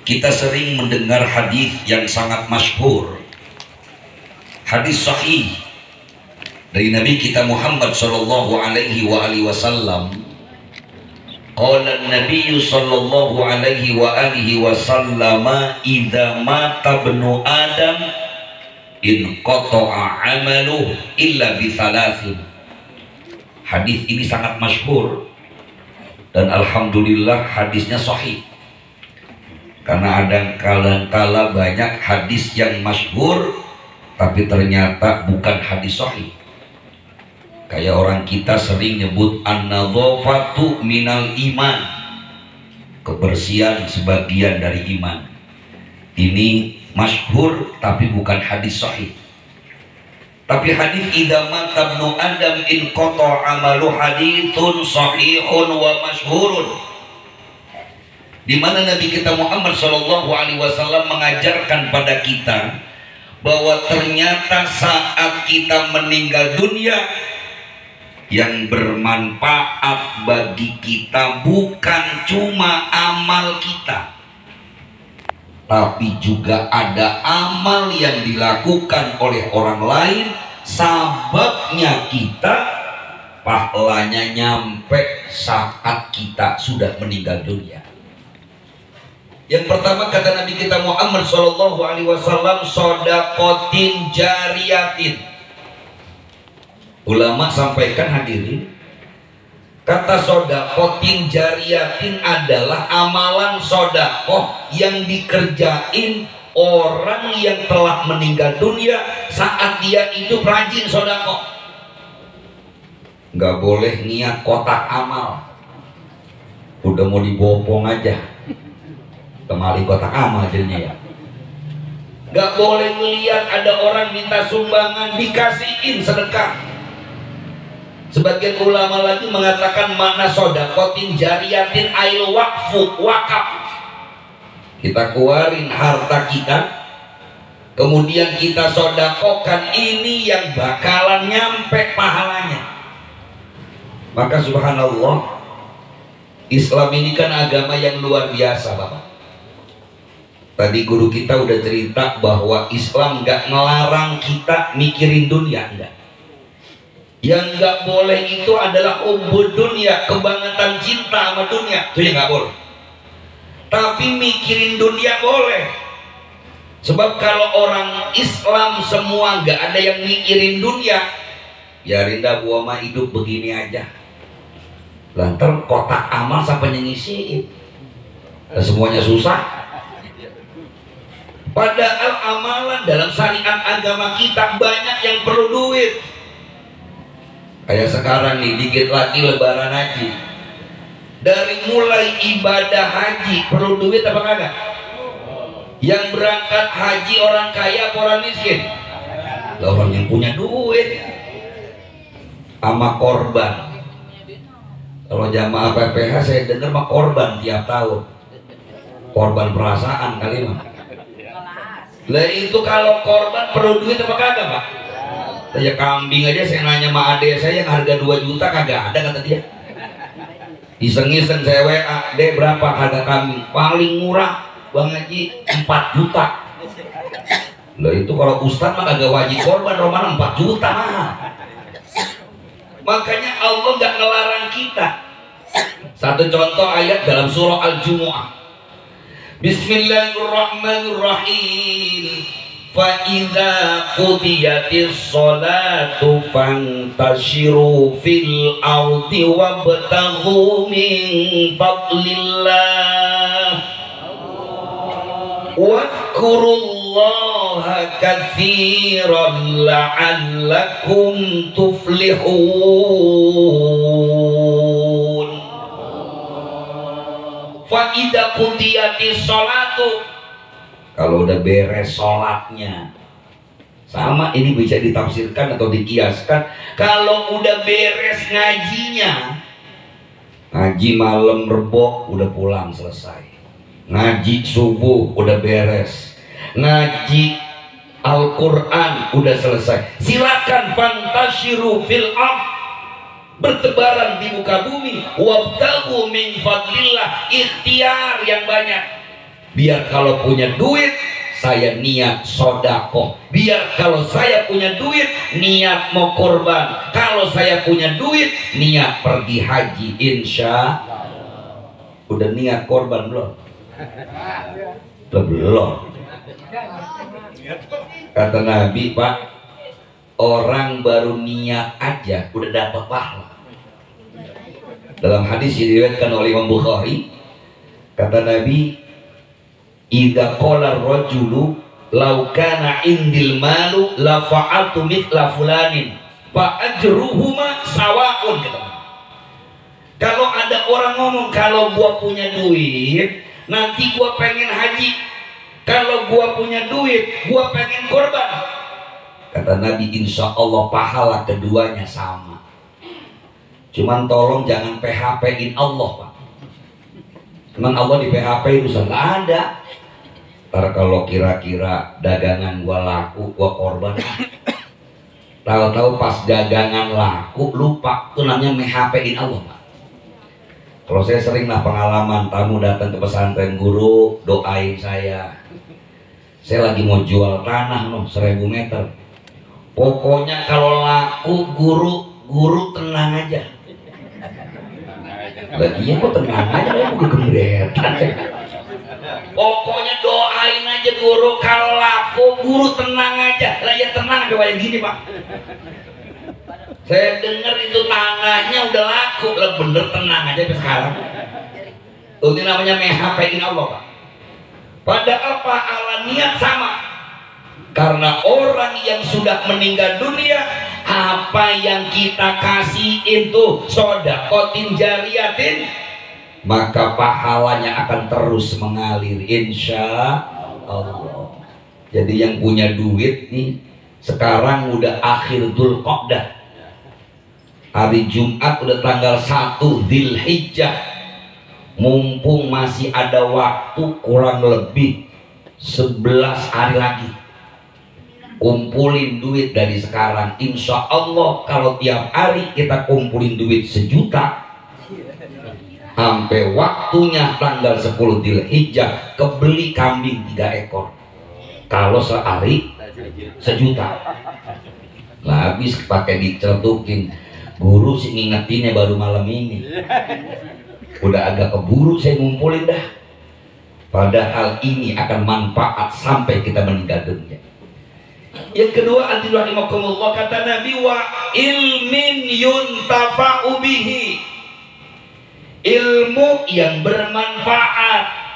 Kita sering mendengar hadis yang sangat masyhur, hadis sahih dari Nabi kita Muhammad sallallahu alaihi wasallam. Qala Nabi sallallahu alaihi wasallam, "Idza mata ibnu Adam in qata'a 'amaluhu illa bi thalathin." Hadis ini sangat masyhur dan alhamdulillah hadisnya sahih. Karena ada kala banyak hadis yang masyhur tapi ternyata bukan hadis sahih. Kayak orang kita sering nyebut an-nadhafatu minal iman, kebersihan sebagian dari iman. Ini masyhur tapi bukan hadis sahih. Tapi hadis idza mata ibnu Adam in qata'a amalu haditsun sahihun wa masyhurun, di mana Nabi kita Muhammad sallallahu alaihi wasallam mengajarkan pada kita bahwa ternyata saat kita meninggal dunia, yang bermanfaat bagi kita bukan cuma amal kita, tapi juga ada amal yang dilakukan oleh orang lain, sababnya kita pahalanya nyampe saat kita sudah meninggal dunia. Yang pertama kata Nabi kita Muhammad sallallahu alaihi wasallam, shadaqatin jariyatin. Ulama sampaikan hadirin, kata shadaqatin jariyatin adalah amalan sedekah yang dikerjain orang yang telah meninggal dunia saat dia hidup rajin sedekah. Nggak boleh niat kotak amal, udah mau dibopong aja kemari kotak amal jadinya ya. Gak boleh melihat ada orang minta sumbangan dikasihin sedekah. Sebagian ulama lagi mengatakan makna shadaqatin jariyatin ail waqfu, wakaf. Kita keluarin harta kita, kemudian kita sedekahkan, ini yang bakalan nyampe pahalanya. Maka subhanallah, Islam ini kan agama yang luar biasa Bapak. Tadi guru kita udah cerita bahwa Islam nggak ngelarang kita mikirin dunia, enggak. Yang nggak boleh itu adalah ubud dunia, kebangetan cinta sama dunia, itu yang nggak boleh. Tapi mikirin dunia boleh. Sebab kalau orang Islam semua nggak ada yang mikirin dunia, ya Rinda gua mah hidup begini aja. Lantar kotak amal sampai nyisiin, semuanya susah. Padahal amalan dalam syariat agama kita banyak yang perlu duit. Kayak sekarang nih, dikit lagi lebaran haji. Dari mulai ibadah haji perlu duit apa kagak? Yang berangkat haji orang kaya apa orang miskin? Lah orang yang punya duit. Sama korban. Kalau jamaah PPH saya dengar mah korban tiap tahun. Korban perasaan kali mah. Lah itu kalau korban perlu duit apa kagak Pak? Saya kambing aja saya nanya sama adek saya yang harga 2 juta kagak ada kata dia. Iseng-iseng saya WA, "Dek berapa harga kambing?" "Paling murah Bang Haji 4 juta. Lah itu kalau ustaz mah kagak wajib korban, roman 4 juta mah. Makanya Allah nggak ngelarang kita. Satu contoh ayat dalam surah Al-Jumu'ah. Bismillahirrahmanirrahim. Fa idza qudiyatis sholatu fantashiru fil ardi wabtaghu min fadlillah wadhkurullaha katsiran la'allakum tuflihun. Fa idza qudiyatis sholatu, kalau udah beres sholatnya. Sama ini bisa ditafsirkan atau dikiaskan, kalau udah beres ngajinya, ngaji malam Rebo udah pulang selesai, ngaji subuh udah beres, ngaji Al-Quran udah selesai, silakan fantashiru fil ardh, bertebaran di muka bumi, wabtaghu min fadlillah, ikhtiar yang banyak. Biar kalau punya duit saya niat sodakoh. Biar kalau saya punya duit niat mau korban. Kalau saya punya duit niat pergi haji. Insya udah niat korban belum? Belum. Kata Nabi, Pak, orang baru niat aja udah dapat pahala. Dalam hadis yang diriwayatkan oleh Imam Bukhari, kata Nabi, idza qala ar-rajulu law kana indil malu la fa'altu mithla fulanin fa ajruhuma sawa'un. Kalau ada orang ngomong, kalau gua punya duit nanti gua pengen haji, kalau gua punya duit gua pengen korban, kata Nabi, insya Allah pahala keduanya sama. Cuman tolong jangan PHP-in Allah, Pak. Cuman Allah di PHP itu nggak ada. Ntar kalau kira-kira dagangan gua laku, gua korban. Tahu-tahu pas dagangan laku lupa, itu namanya PHP-in Allah, Pak. Kalau saya sering lah pengalaman, tamu datang ke pesantren, guru doain saya lagi mau jual tanah 1000 meter. Pokoknya kalau laku guru tenang aja. Iya kok tenang aja, aku kegeretan. Pokoknya doain aja guru, kalau laku guru tenang aja. Lah ya tenang kayak gini, Pak. Saya dengar itu tanahnya udah laku, lah bener tenang aja sampai sekarang. Ini namanya PHP-in Allah, Pak. Padahal pahala niat sama. Karena orang yang sudah meninggal dunia, apa yang kita kasih itu sodakotin jariyatin, maka pahalanya akan terus mengalir insya Allah. Jadi yang punya duit nih, sekarang udah akhir Dzulqa'dah, hari Jumat udah tanggal 1 Dzulhijjah, mumpung masih ada waktu kurang lebih 11 hari lagi, kumpulin duit dari sekarang. Insya Allah kalau tiap hari kita kumpulin duit 1 juta, sampai waktunya tanggal 10 Dzulhijjah kebeli kambing 3 ekor. Kalau sehari 1 juta. Nah, habis pakai dicetukin. Guru sih ngingetinnya baru malam ini. Udah agak keburu saya ngumpulin dah. Padahal ini akan manfaat sampai kita meninggal dunia. Yang kedua, anti rahimakumullah, kata Nabi, wa ilmin yuntafa'u bihi, ilmu yang bermanfaat.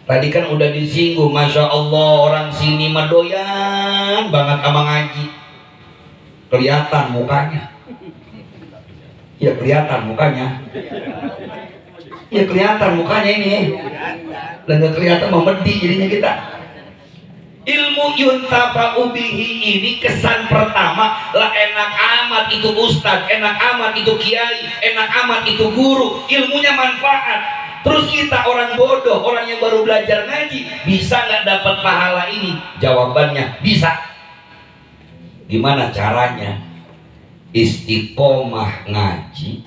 Tadi kan udah disinggung, Masya Allah orang sini mah doyan banget sama ngaji. Kelihatan mukanya. Ya kelihatan mukanya. Ya kelihatan mukanya ini. Dan gak kelihatan memedi jadinya kita. Ilmu yuntafa'u bihi ini kesan pertama lah, enak amat itu ustadz, enak amat itu kiai, enak amat itu guru, ilmunya manfaat. Terus kita orang bodoh, orang yang baru belajar ngaji, bisa nggak dapat pahala ini? Jawabannya bisa. Gimana caranya? Istiqomah ngaji,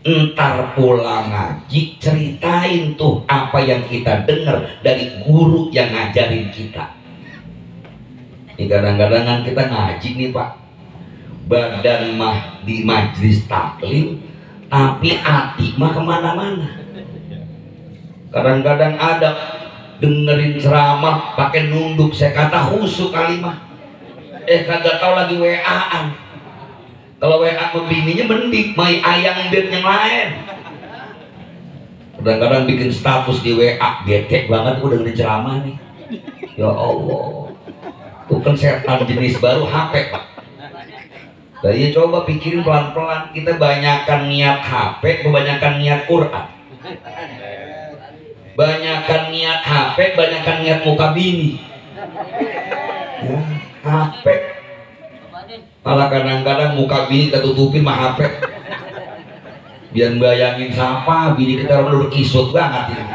entar pulang ngaji, ceritain tuh apa yang kita dengar dari guru yang ngajarin kita. Ini kadang-kadang kan kita ngaji nih Pak, badan mah di majlis taklim, tapi hati mah kemana-mana. Kadang-kadang ada dengerin ceramah pakai nunduk, saya kata husuk kalimah, kagak tahu lagi WA-an. Kalau WA membininya mending mai ayang dan yang lain. Kadang-kadang bikin status di WA, bete banget udah dengerin ceramah nih. Ya Allah, bukan setan jenis baru HP Pak. Jadi coba pikirin pelan-pelan, kita banyakkan niat HP, kebanyakan niat Quran. Banyakkan niat HP, banyakkan niat muka bini. Ya, HP. Malah kadang-kadang muka bini kita tutupin mah HP. Biar bayangin siapa bini kita udah kisut banget ini.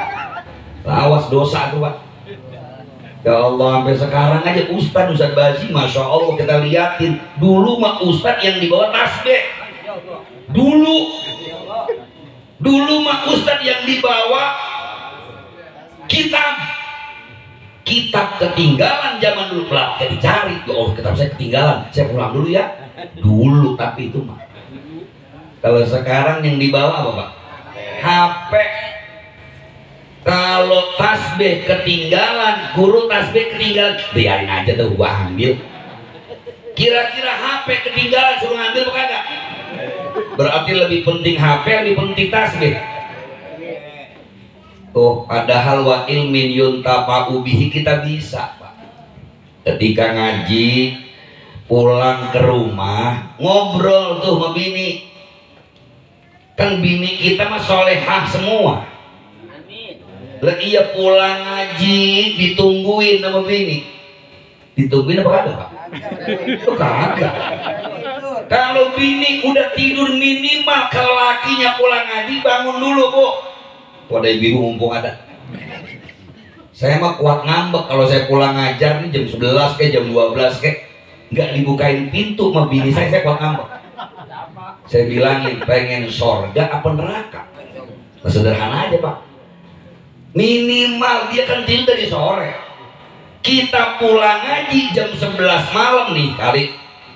Awas dosa tuh Pak. Ya Allah, sampai sekarang aja Ustadz Bazi, Masya Allah kita liatin. Dulu mah Ustadz yang dibawa tasbih. Dulu mah Ustadz yang dibawa kitab ketinggalan zaman dulu, lah kayak dicari. Oh, kitab saya ketinggalan, saya pulang dulu ya. Dulu, tapi itu mah. Kalau sekarang yang dibawa apa Pak? HP. Kalau tasbih ketinggalan, guru tasbih ketinggalan, biarin aja tuh, gua ambil. Kira-kira HP ketinggalan suruh ngambil bukan enggak? Berarti lebih penting HP, lebih penting tasbih. Oh, padahal wa ilmin yuntafa'u bihi kita bisa, Pak. Ketika ngaji, pulang ke rumah, ngobrol tuh sama bini. Kan bini kita mah solehah semua. Lah iya pulang ngaji, ditungguin sama bini. Ditungguin apa kagak, Pak? Itu kagak. Kalau bini udah tidur minimal, kalau lakinya pulang ngaji bangun dulu, Bu. Wadah ibu mumpung ada. Saya mah kuat ngambek kalau saya pulang ngajar nih jam 11 kayak jam 12 kayak nggak dibukain pintu sama bini saya kuat ngambek. Saya bilangin pengen sorga apa neraka. Nah, sederhana aja Pak. Minimal dia kan tidur dari sore. Kita pulang ngaji jam 11 malam nih kali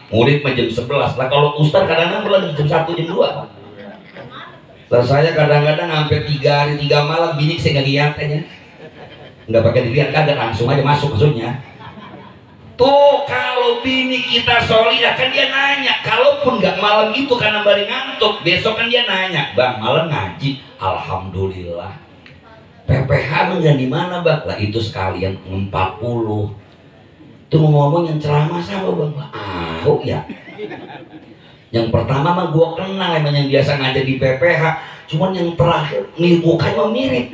murid mah jam 11 lah. Kalau ustaz kadang-kadang pulang jam 1 jam 2 Pak. Lah saya kadang-kadang sampai 3 hari 3 malam bini saya nggak lihat aja, nggak pakai dilihat, kagak langsung aja masuk maksudnya. Tuh kalau bini kita solidah kan dia nanya, kalaupun nggak malam itu karena baru ngantuk, besok kan dia nanya, bang malam ngaji, alhamdulillah. PPH menjadi di mana bang? Lah itu sekalian 40. Itu mau ngomong yang ceramah sama bang, oh ya. Yang pertama mah gue kenal emang yang biasa ngajar di PPH, cuman yang terakhir mukanya mirip,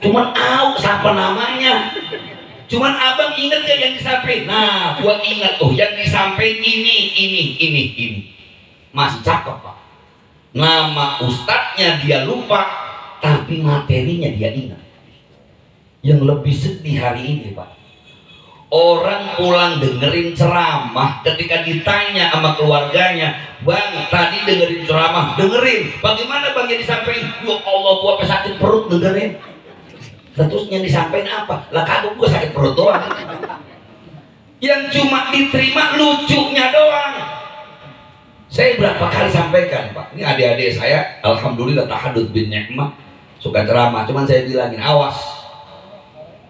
cuman siapa namanya, cuman abang inget gak yang disampaikan? Nah gue ingat tuh yang disampaikan ini masih cakep Pak, nama ustadznya dia lupa tapi materinya dia ingat. Yang lebih sedih hari ini Pak, orang pulang dengerin ceramah, ketika ditanya sama keluarganya, bang tadi dengerin ceramah, dengerin, bagaimana bang yang disampaikan? Ya Allah gua sakit perut dengerin. Terus yang disampaikan apa? Lah kagak gua sakit perut doang. Yang cuma diterima lucunya doang. Saya berapa kali sampaikan Pak, ini adik-adik saya alhamdulillah tahadud bin ni'mah suka ceramah, cuman saya bilangin awas.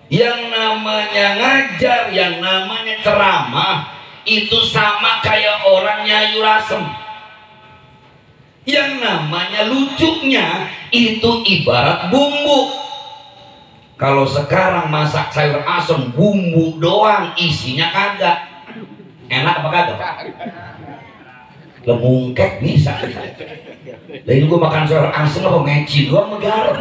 Yang namanya ngajar, yang namanya ceramah itu sama kayak orang nyayu lasem. Yang namanya lucunya itu ibarat bumbu. Kalau sekarang masak sayur asem bumbu doang, isinya kagak. Enak apa kagak? Lemungkek bisa. Lalu gue makan sayur asem apa meci doang megarap.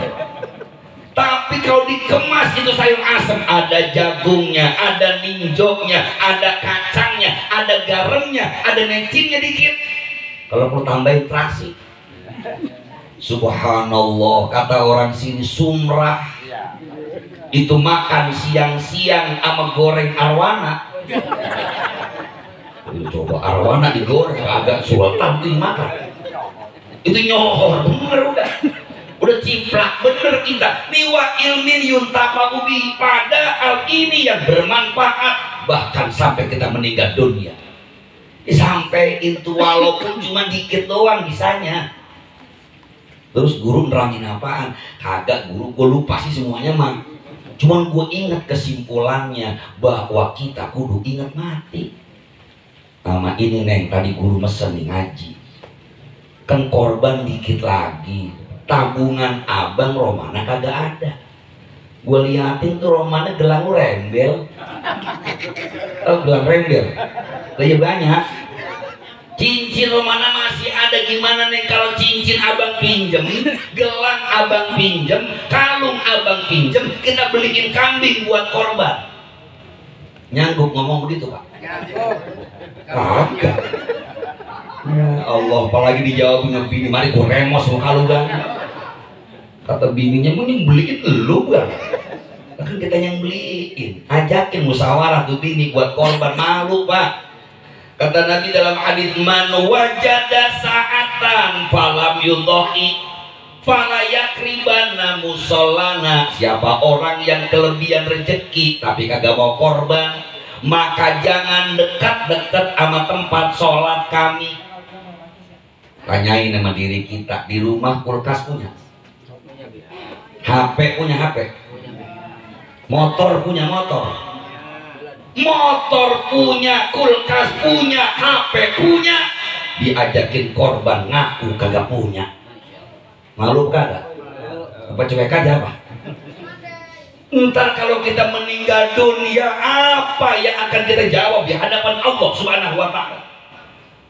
Tapi kalau dikemas itu sayur asem, ada jagungnya, ada ninjoknya, ada kacangnya, ada garamnya, ada mecinnya dikit. Kalau perlu tambahin terasi. Subhanallah, kata orang sini sumrah. Itu makan siang-siang sama goreng arwana. Coba arwana digoreng agak sultan dimakan. Itu nyohor bener udah ciplak bener kita. Niwa ilmin yuntafa'u bihi, padahal ini yang bermanfaat bahkan sampai kita meninggal dunia. Sampai itu walaupun cuma dikit doang bisanya. Terus guru nerangin apaan? Kagak guru, gue lupa sih semuanya mah. Cuman gue ingat kesimpulannya bahwa kita kudu ingat mati. Sama ini neng tadi guru mesen nih ngaji. Kan korban dikit lagi. Tabungan abang romana kagak ada. Gue liatin tuh romana gelang rembel. Oh gelang rembel. Kayak banyak. Cincin romana masih ada, gimana nih kalau cincin abang pinjem, gelang abang pinjem, kalung abang pinjem, kita beliin kambing buat korban. Nyanggup ngomong begitu Pak? Kagak. Ya Allah, apalagi dijawab dengan bini, mari gue remos mau kalungan. Kata bininya, mending beliin lu bang. Kan kita yang beliin, ajakin musyawarah tuh bini buat korban, malu Pak. Kata Nabi dalam hadis, man wajada sa'atan falam yudhi Falayakribana musallana, siapa orang yang kelebihan rezeki tapi kagak mau korban, maka jangan dekat-dekat sama tempat sholat kami. Tanyain sama diri kita, di rumah kulkas punya, HP punya HP, motor punya motor, motor punya, kulkas punya, HP punya, diajakin korban ngaku kagak punya. Malu kagak? Apa cuek aja apa? Ntar kalau kita meninggal dunia, apa yang akan kita jawab di hadapan Allah Subhanahu wa ta'ala?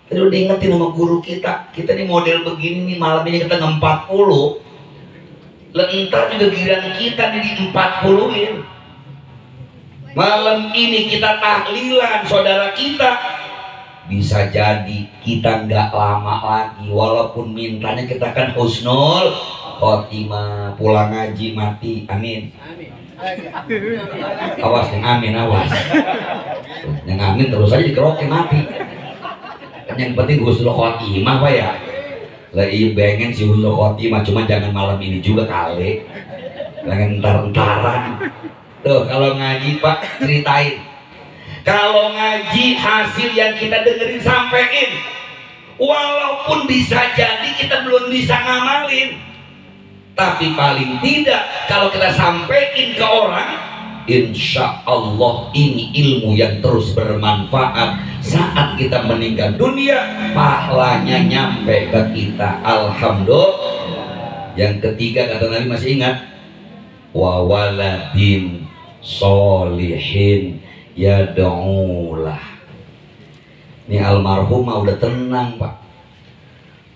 Tadi udah diingetin sama guru kita nih model begini nih, malam ini kita nge-40. Ntar juga giliran kita nih di 40-in. Malam ini kita tahlilan saudara kita, bisa jadi kita nggak lama lagi, walaupun mintanya kita kan husnul khotimah, pulang ngaji mati, amin. Awas yang amin, awas yang amin terus aja dikerokin mati. Yang penting husnul khotimah Pak ya. Lagi pengen si husnul khotimah, cuma jangan malam ini juga kali, jangan entar-entaran. Tuh kalau ngaji Pak ceritain, kalau ngaji hasil yang kita dengerin sampein, walaupun bisa jadi kita belum bisa ngamalin, tapi paling tidak kalau kita sampein ke orang, insya Allah ini ilmu yang terus bermanfaat. Saat kita meninggal dunia, pahalanya nyampe ke kita. Alhamdulillah. Yang ketiga kata Nabi, masih ingat? Wa waladin solihin yad'ulah. Ini almarhum mah udah tenang Pak.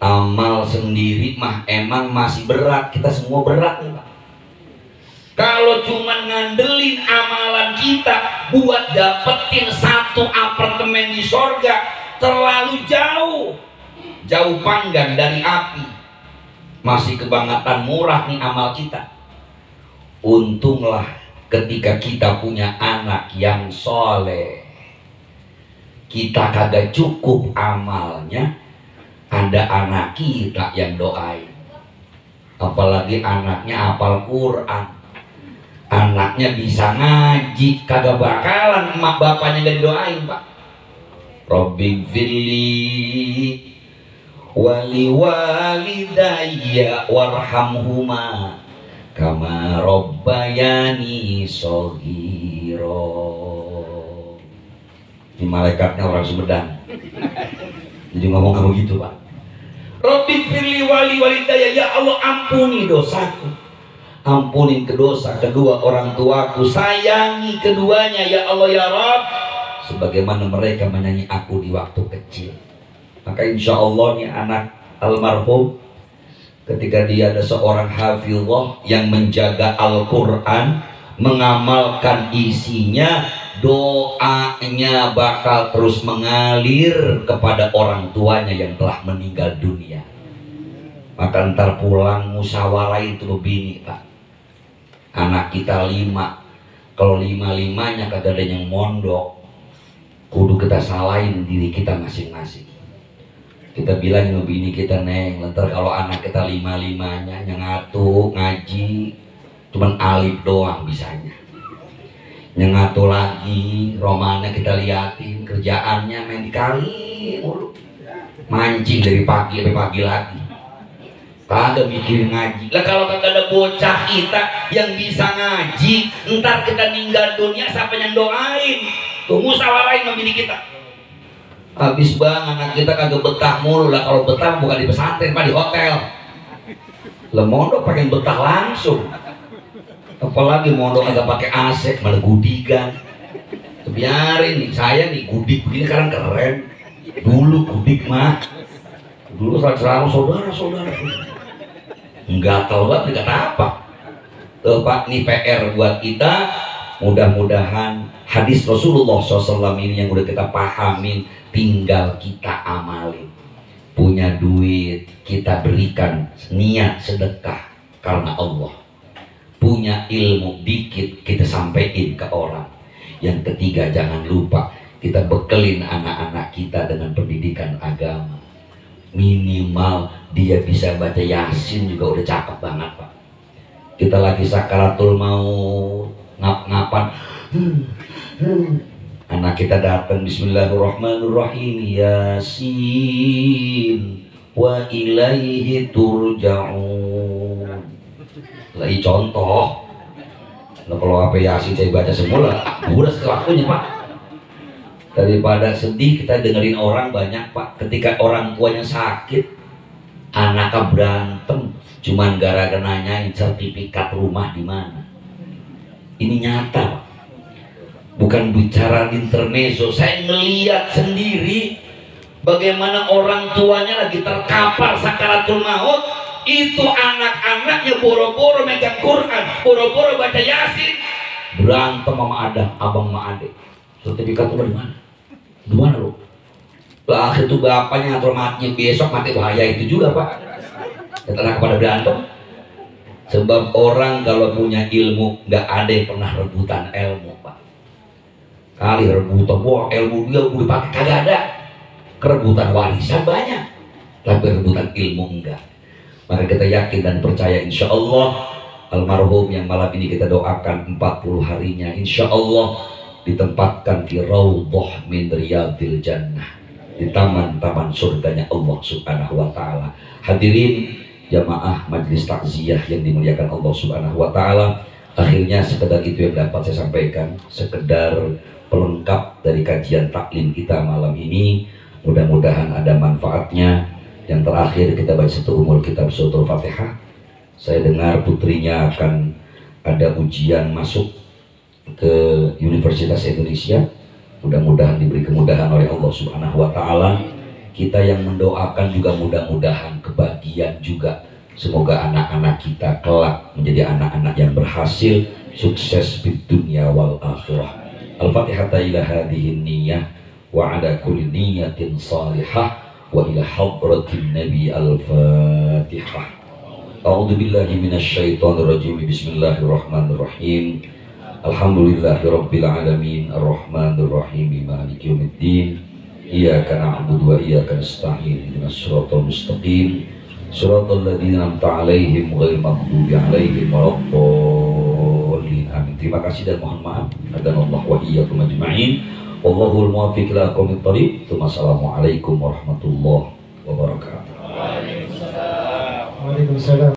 Amal sendiri mah emang masih berat. Kita semua berat nih Pak. Kalau cuma ngandelin amalan kita buat dapetin satu apartemen di sorga, terlalu jauh, jauh panggang dari api. Masih kebangetan murah nih amal kita. Untunglah ketika kita punya anak yang soleh, kita kagak cukup amalnya, ada anak kita yang doain. Apalagi anaknya hafal Quran, anaknya bisa ngaji, kagak bakalan emak bapaknya gak didoain Pak. Robbi fili wali walidayya warhamhuma kama robbayani soghiro. Ini malaikatnya orang Sumedang, jadi ngomong kamu gitu Pak. Robbi firli wali walidayya, ya Allah ampuni dosaku, ampunin dosa kedua orang tuaku, sayangi keduanya ya Allah ya Rabb, sebagaimana mereka menyanyi aku di waktu kecil. Maka insya Allah nih anak almarhum, ketika dia ada seorang hafizah yang menjaga Al-Quran, mengamalkan isinya, doanya bakal terus mengalir kepada orang tuanya yang telah meninggal dunia. Maka ntar pulang musyawarah itu bini Pak, anak kita 5, kalau 5-5-nya kagak ada yang mondok, kudu kita salahin diri kita masing-masing. Kita bilang sama bini kita, Neng, ntar kalau anak kita 5-5-nya yang ngatu ngaji cuman alif doang bisanya, yang ngatu lagi romannya kita liatin, kerjaannya main di kali mulu, mancing dari pagi sampai pagi lagi, kagak mikirin ngaji. Lah kalau kagak ada bocah kita yang bisa ngaji, ntar kita ninggal dunia siapa yang doain? Tuh musawarain sama bini kita. Habis bang, anak kita kagak betah mulu. Lah kalau betah bukan di pesantren Pak, di hotel. Lah mondok pengen betah langsung. Apalagi mondok agak pakai AC, malah gudigan. Biarin nih, saya nih gudik begini sekarang keren. Dulu gudik mah, dulu selalu saudara-saudara. Enggak tahu banget kata apa. Tuh Pak, nih PR buat kita. Mudah-mudahan hadis Rasulullah SAW ini yang udah kita pahamin, tinggal kita amalin. Punya duit kita berikan niat sedekah karena Allah. Punya ilmu dikit kita sampaikan ke orang. Yang ketiga, jangan lupa kita bekelin anak-anak kita dengan pendidikan agama. Minimal dia bisa baca Yasin juga udah cakep banget Pak. Kita lagi sakaratul maut, ngap-ngapan, anak kita datang bismillahirrahmanirrahim, Yasin wa ilaihi turja'un. Lagi contoh. Nah, kalau apa Yasin saya baca semula, udah waktunya Pak. Daripada sedih kita dengerin orang banyak Pak. Ketika orang tuanya sakit, anaknya berantem, cuman gara-gara nanyain sertifikat rumah di mana. Ini nyata Pak. Bukan bicara intermezzo. Saya ngelihat sendiri bagaimana orang tuanya lagi terkapar sakaratul maut, itu anak-anaknya boro-boro megang Quran, boro-boro baca Yasin, berantem sama abang sama adik. Sertifikat rumah di mana? Di mana lo? Lah akhir itu bapaknya ngatur matinya, besok mati bahaya itu juga Pak. Setelah kepada berantem. Sebab orang kalau punya ilmu nggak ada yang pernah rebutan ilmu Pak. Kali rebutan, wah ilmu dia udah pakai, kagak ada. Kerebutan warisan banyak, tapi rebutan ilmu enggak. Maka kita yakin dan percaya insya Allah almarhum yang malam ini kita doakan 40 harinya insya Allah ditempatkan di raudhah min riyadil jannah, di taman-taman surganya Allah subhanahu wa ta'ala. Hadirin jamaah majelis takziah yang dimuliakan Allah subhanahu wa ta'ala, akhirnya sekedar itu yang dapat saya sampaikan, sekedar pelengkap dari kajian taklim kita malam ini. Mudah-mudahan ada manfaatnya. Yang terakhir kita baca satu umur kitab suratul Fatihah. Saya dengar putrinya akan ada ujian masuk ke Universitas Indonesia. Mudah-mudahan diberi kemudahan oleh Allah subhanahu wa ta'ala. Kita yang mendoakan juga mudah-mudahan kebahagiaan juga. Semoga anak-anak kita kelak menjadi anak-anak yang berhasil, sukses di dunia wal akhirah. Al-Fatihah ila hadhihi niyyah wa ala kulli niyyatin salihah wa ila hadratin nabi al-Fatihah. A'udzu billahi minasyaitonir rajim. Bismillahirrahmanirrahim. Alhamdulillahirabbil alamin arrahmanir rahim maliki yaumiddin. Iyyaka na'budu wa iyyaka nasta'in. Ihdinas siratal mustaqim. Shiratal ladzina an'amta 'alaihim ghairil maghdubi 'alaihim waladdallin. Amin. Terima kasih dan mohon maaf. Hadanallahu wa iyyakum ajma'in. Wallahul muwaffiq ila aqwamit thoriq. Assalamualaikum warahmatullahi wabarakatuh. Waalaikumsalam.